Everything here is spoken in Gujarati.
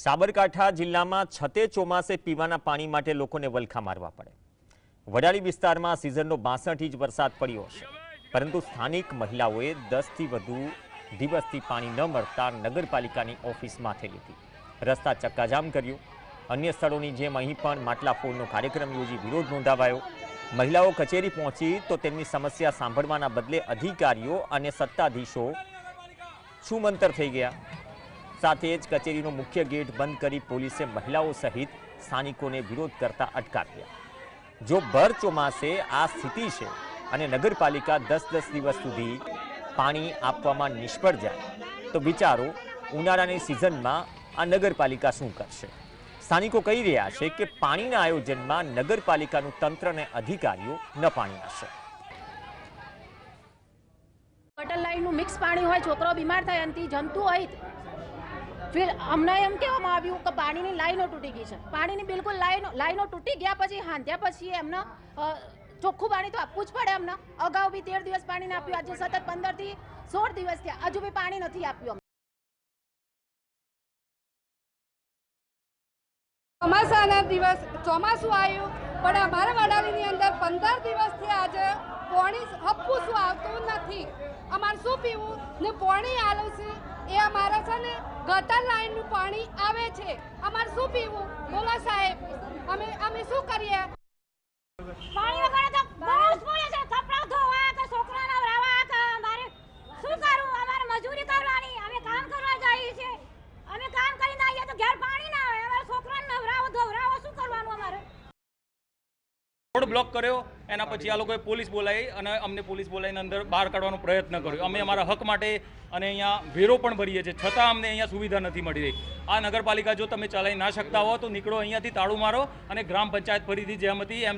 સાબરકાંઠા જિલ્લામાં છતે ચોમાસે પીવાના પાણી માટે લોકોને વલખા મારવા પડે। વડાલી વિસ્તારમાં સિઝનનો 62 ઇંચ વરસાદ પડ્યો છે, પરંતુ સ્થાનિક મહિલાઓએ 10 થી વધુ દિવસથી પાણી ન મળતા નગરપાલિકાની ઓફિસ માથે લીધી, રસ્તા ચક્કાજામ કર્યો। અન્ય સ્થળોની જેમ અહીં પણ માટલા ફોડનો કાર્યક્રમ યોજી વિરોધ નોંધાવાયો। મહિલાઓ કચેરી પહોંચી તો તેમની સમસ્યા સાંભળવાના બદલે અધિકારીઓ અને સત્તાધીશો છૂમંતર થઈ ગયા। સાથે જ કચેરીનો મુખ્ય ગેટ બંધ કરી પોલીસે મહિલાઓ સહિત સ્થાનિકોને વિરોધ કરતા અટકાવ્યા। જો ભર ચોમાસે આ સ્થિતિ છે અને નગરપાલિકા 10-10 દિવસ સુધી પાણી આપવામાં નિષ્ફળ જાય તો વિચારો ઉનાળાની સિઝનમાં આ નગરપાલિકા શું કરશે। સ્થાનિકો કહી રહ્યા છે કે પાણીના આયોજનમાં નગરપાલિકાનું તંત્ર અને અધિકારીઓ ન પાણી આપશે। ગટર લાઈનનું મિક્સ પાણી હોય, છોકરો બીમાર થાય અને જંતુ હોય, फिर अमने एम कहेवामां आव्युं के पाणीनी लाइनो तूटी गई है। पाणीनी बिल्कुल लाइनो तूटी गया पछी हांध्या पछी एमने ચોખ્ખું પાણી તો આપવું જ પડે। એમને અગાઉ બી 13 દિવસ પાણી આપ્યું, આજે સતત 15 થી 16 દિવસ થયા, હજુ બી પાણી નથી આપ્યું। ચોમાસાના દિવસ ચોમાસું આવ્યું પણ અમારા વડાલીની અંદર 15 દિવસથી આજે પાણી હપ્પું શું આવતું નથી। અમારે શું પીવું ને પાણી આવે છે એ અમારા છે ને ગટર લાઈનનું પાણી આવે છે, અમારે શું પીવું બોલો સાહેબ, અમે શું કરીએ? પાણી વગર તો બહુ જ પડે છે, કપડાં ધોવા કે છોકરાના રાવા કે અમારે શું કરવું? અમારે મજૂરી કરવાની, અમે કામ કરવા જઈએ છીએ, અમે કામ કરીને આવીએ તો ઘેર પાણી ના આવે, અમારે છોકરાને નવરાવો ધોવરાવો શું કરવાનું? અમારે રોડ બ્લોક કર્યો, એના પછી આ લોકોએ પોલીસ બોલાવી અને અમને પોલીસ બોલાવીને અંદર બહાર કાઢવાનો પ્રયત્ન કર્યો। અમે અમારા હક માટે અને અહીંયા વેરો પણ ભરીએ છીએ, છતાં અમને અહીંયા સુવિધા નથી મળી રહી। આ નગરપાલિકા જો તમે ચલાવી ના શકતા હો તો નીકળો અહીંયાથી, તાળું મારો અને ગ્રામ પંચાયત ફરીથી જેમ હતી એમ